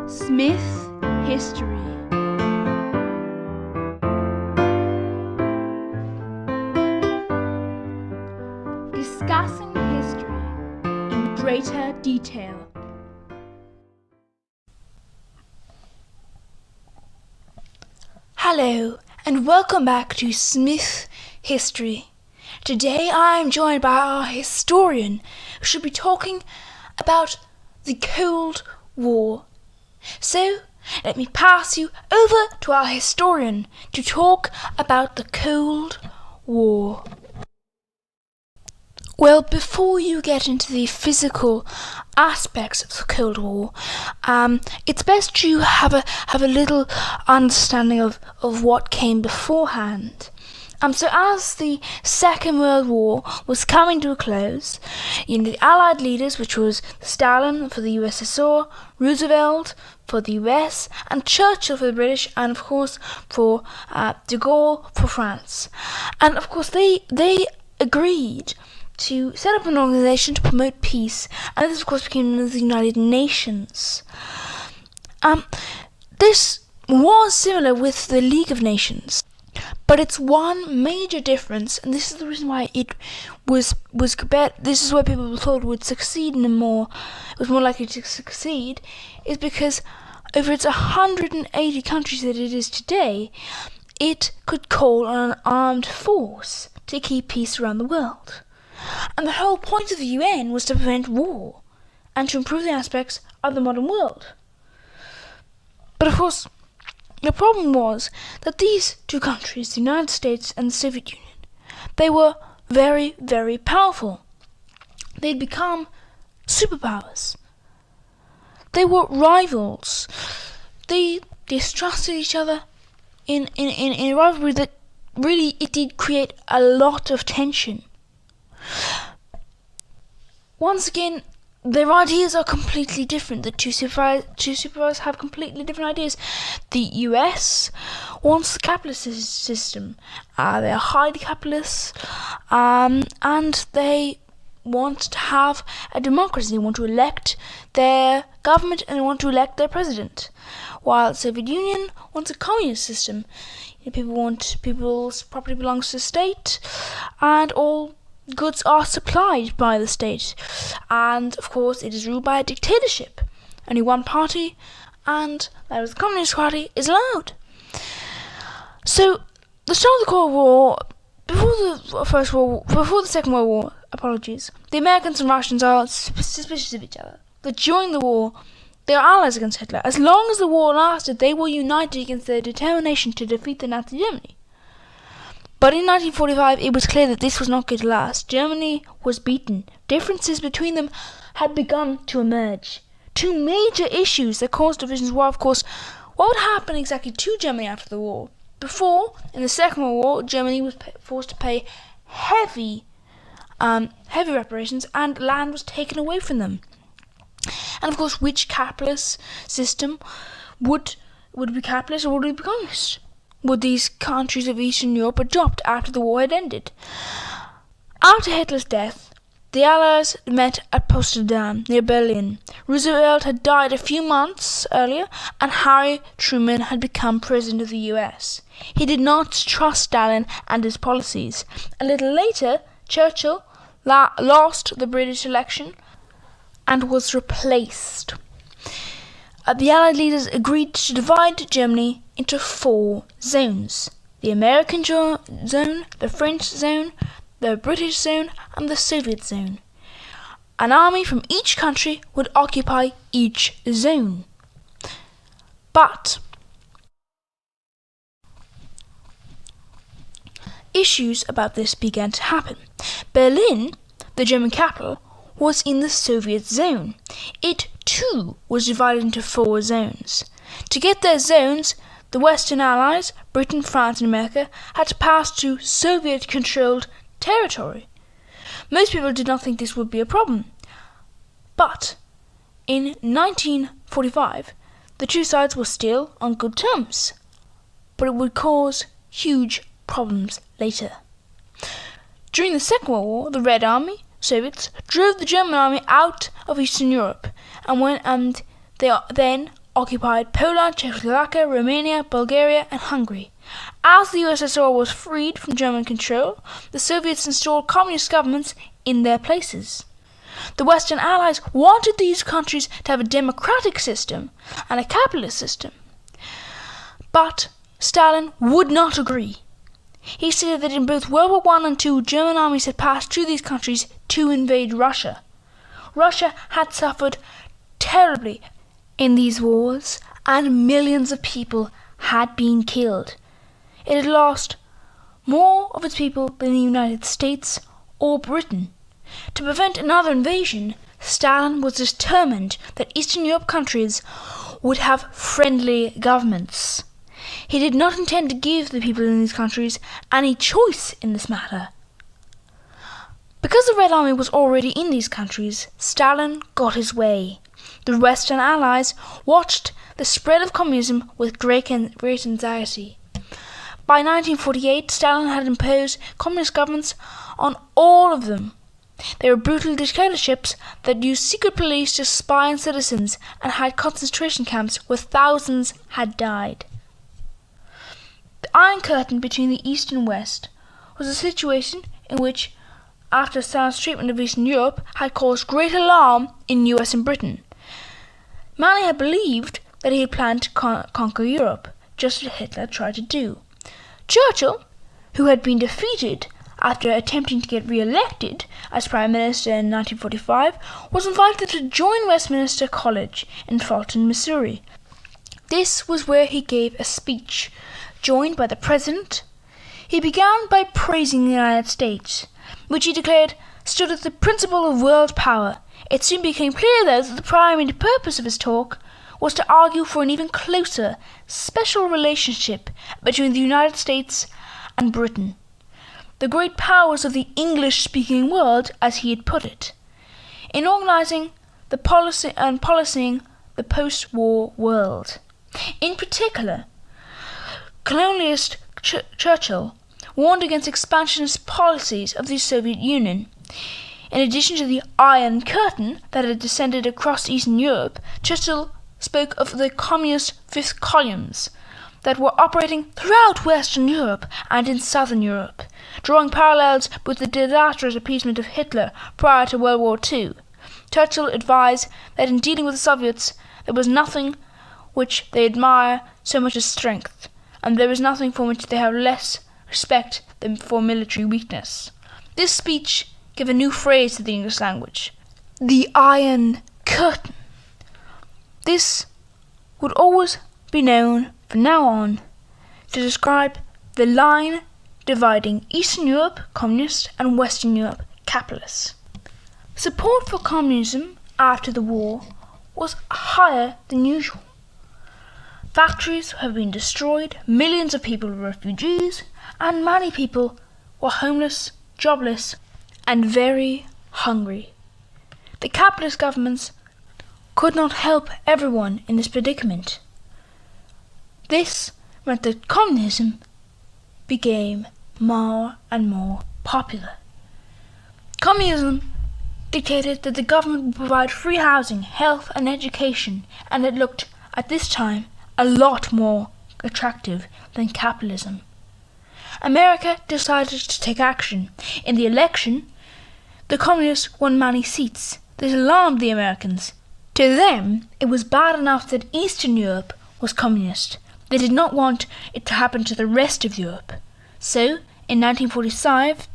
Smith History. Discussing history in greater detail. Hello, and welcome back to Smith History. Today I am joined by our historian, who should be talking about the Cold War. So, let me pass you over to our historian to talk about the Cold War. Well, before you get into the physical aspects of the Cold War, it's best to have a little understanding of what came beforehand. So as the Second World War was coming to a close, the Allied leaders, which was Stalin for the USSR, Roosevelt for the US, and Churchill for the British, and of course for de Gaulle for France. And of course they agreed to set up an organization to promote peace, and this of course became known as the United Nations. This was similar with the League of Nations, but it's one major difference, and this is the reason why it was compared. This is why people thought it would succeed it was more likely to succeed, is because over its 180 countries that it is today, it could call on an armed force to keep peace around the world. And the whole point of the UN was to prevent war and to improve the aspects of the modern world. But of course, the problem was that these two countries, the United States and the Soviet Union, they were very, very powerful. They'd become superpowers. They were rivals. They distrusted each other in a rivalry that really, it did create a lot of tension. Once again, their ideas are completely different. The two superpowers have completely different ideas. The US wants the capitalist system. They are highly capitalist, and they want to have a democracy. They want to elect their government and they want to elect their president. While the Soviet Union wants a communist system. People's property belongs to the state, and all goods are supplied by the state, and of course it is ruled by a dictatorship. Only one party, and that is the Communist Party, is allowed. So the start of the Cold War, before the Second World War, the Americans and Russians are suspicious of each other. But during the war, they are allies against Hitler. As long as the war lasted, they were united against their determination to defeat the Nazi Germany. But in 1945, it was clear that this was not going to last. Germany was beaten. Differences between them had begun to emerge. Two major issues that caused divisions were, of course, what would happen exactly to Germany after the war. Before, in the Second World War, Germany was forced to pay heavy reparations, and land was taken away from them. And of course, which capitalist system would be capitalist or would it be communist? Would these countries of Eastern Europe adopt after the war had ended? After Hitler's death, the Allies met at Potsdam, near Berlin. Roosevelt had died a few months earlier, and Harry Truman had become president of the US. He did not trust Stalin and his policies. A little later, Churchill lost the British election and was replaced. The Allied leaders agreed to divide Germany into 4 zones: the American zone, the French zone, the British zone, and the Soviet zone. An army from each country would occupy each zone. But issues about this began to happen. Berlin, the German capital, was in the Soviet zone. It too was divided into 4 zones. To get their zones, the Western Allies, Britain, France and America, had to pass to Soviet-controlled territory. Most people did not think this would be a problem. But in 1945, the two sides were still on good terms. But it would cause huge problems later. During the Second World War, the Red Army, Soviets, drove the German army out of Eastern Europe, and they then occupied Poland, Czechoslovakia, Romania, Bulgaria, and Hungary. As the USSR was freed from German control, the Soviets installed communist governments in their places. The Western Allies wanted these countries to have a democratic system and a capitalist system. But Stalin would not agree. He stated that in both World War I and II, German armies had passed through these countries to invade Russia. Russia had suffered terribly in these wars, and millions of people had been killed. It had lost more of its people than the United States or Britain. To prevent another invasion, Stalin was determined that Eastern Europe countries would have friendly governments. He did not intend to give the people in these countries any choice in this matter. Because the Red Army was already in these countries, Stalin got his way. The Western Allies watched the spread of communism with great anxiety. By 1948, Stalin had imposed communist governments on all of them. They were brutal dictatorships that used secret police to spy on citizens and had concentration camps where thousands had died. The Iron Curtain between the East and West was a situation in which, after Stalin's treatment of Eastern Europe, had caused great alarm in US and Britain. Many had believed that he had planned to conquer Europe, just as Hitler tried to do. Churchill, who had been defeated after attempting to get re-elected as Prime Minister in 1945, was invited to join Westminster College in Fulton, Missouri. This was where he gave a speech, joined by the President. He began by praising the United States, which he declared stood at the principle of world power. It soon became clear, though, that the primary purpose of his talk was to argue for an even closer, special relationship between the United States and Britain, the great powers of the English-speaking world, as he had put it, in organizing the policy and policing the post-war world. In particular, colonialist Churchill warned against expansionist policies of the Soviet Union. In addition to the Iron Curtain that had descended across Eastern Europe, Churchill spoke of the communist fifth columns that were operating throughout Western Europe and in Southern Europe, drawing parallels with the disastrous appeasement of Hitler prior to World War II. Churchill advised that in dealing with the Soviets there was nothing which they admire so much as strength, and there is nothing for which they have less respect than for military weakness. This speech gave a new phrase to the English language: the Iron Curtain. This would always be known from now on to describe the line dividing Eastern Europe communist and Western Europe capitalist. Support for communism after the war was higher than usual. Factories have been destroyed, millions of people were refugees, and many people were homeless, jobless, and very hungry. The capitalist governments could not help everyone in this predicament. This meant that communism became more and more popular. Communism dictated that the government would provide free housing, health, and education, and it looked, at this time, a lot more attractive than capitalism. America decided to take action. In the election, the communists won many seats. This alarmed the Americans. To them, it was bad enough that Eastern Europe was communist. They did not want it to happen to the rest of Europe. So, in 1947,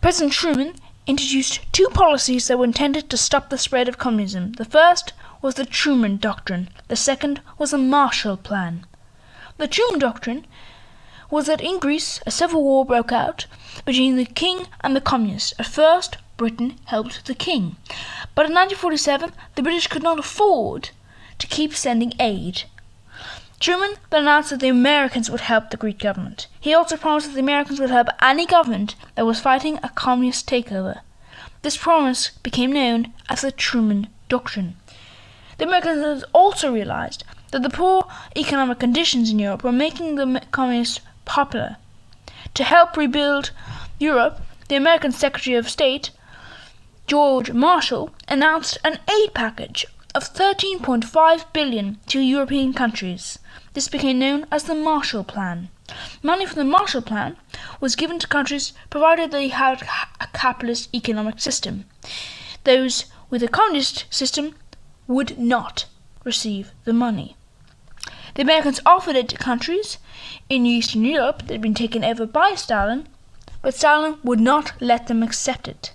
President Truman introduced two policies that were intended to stop the spread of communism. The first was the Truman Doctrine. The second was the Marshall Plan. The Truman Doctrine was that in Greece a civil war broke out between the king and the communists. At first, Britain helped the king, but in 1947 the British could not afford to keep sending aid. Truman then announced that the Americans would help the Greek government. He also promised that the Americans would help any government that was fighting a communist takeover. This promise became known as the Truman Doctrine. The Americans also realized that the poor economic conditions in Europe were making the communists popular. To help rebuild Europe, the American Secretary of State, George Marshall, announced an aid package of 13.5 billion to European countries. This became known as the Marshall Plan. Money from the Marshall Plan was given to countries provided they had a capitalist economic system. Those with a communist system would not receive the money. The Americans offered it to countries in Eastern Europe that had been taken over by Stalin, but Stalin would not let them accept it.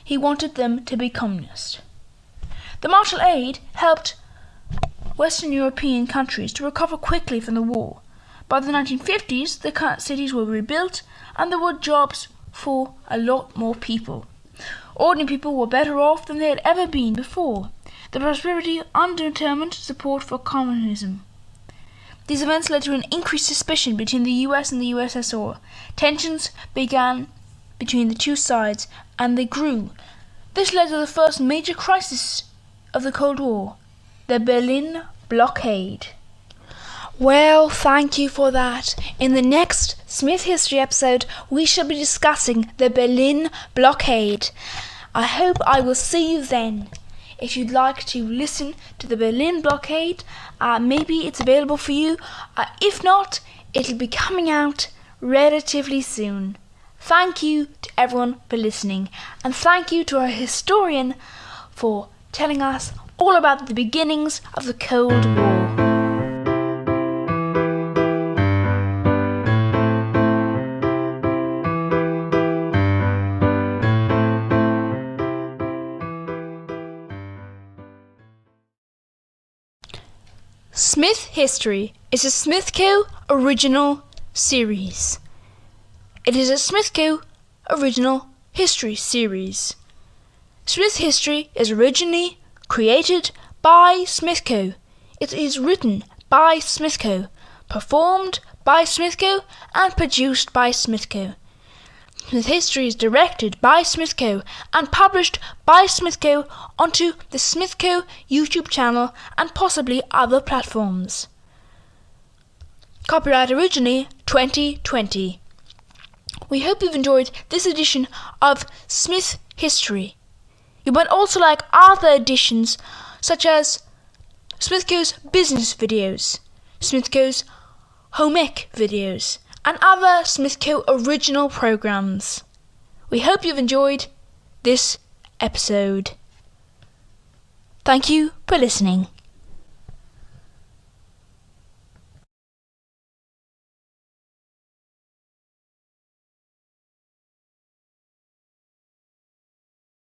He wanted them to be communist. The Marshall Aid helped Western European countries to recover quickly from the war. By the 1950s, the cities were rebuilt and there were jobs for a lot more people. Ordinary people were better off than they had ever been before. The prosperity underdetermined support for communism. These events led to an increased suspicion between the US and the USSR. Tensions began between the two sides, and they grew. This led to the first major crisis of the Cold War, the Berlin blockade. Well, thank you for that. In the next Smith History episode, we shall be discussing the Berlin blockade. I hope I will see you then. If you'd like to listen to the Berlin blockade, maybe it's available for you. If not, it'll be coming out relatively soon. Thank you to everyone for listening, and thank you to our historian for telling us all about the beginnings of the Cold War. Smith History is a Smith Co. original series. It is a Smith Co. original history series. Smith History is originally created by Smith Co. It is written by Smith Co., performed by Smith Co., and produced by Smith Co. Smith History is directed by Smith Co. and published by Smith Co. onto the Smith Co. YouTube channel and possibly other platforms. Copyright originally 2020. We hope you've enjoyed this edition of Smith History. You might also like other editions such as Smith Co.'s business videos, Smith Co.'s home ec videos, and other Smith Co. original programs. We hope you've enjoyed this episode. Thank you for listening.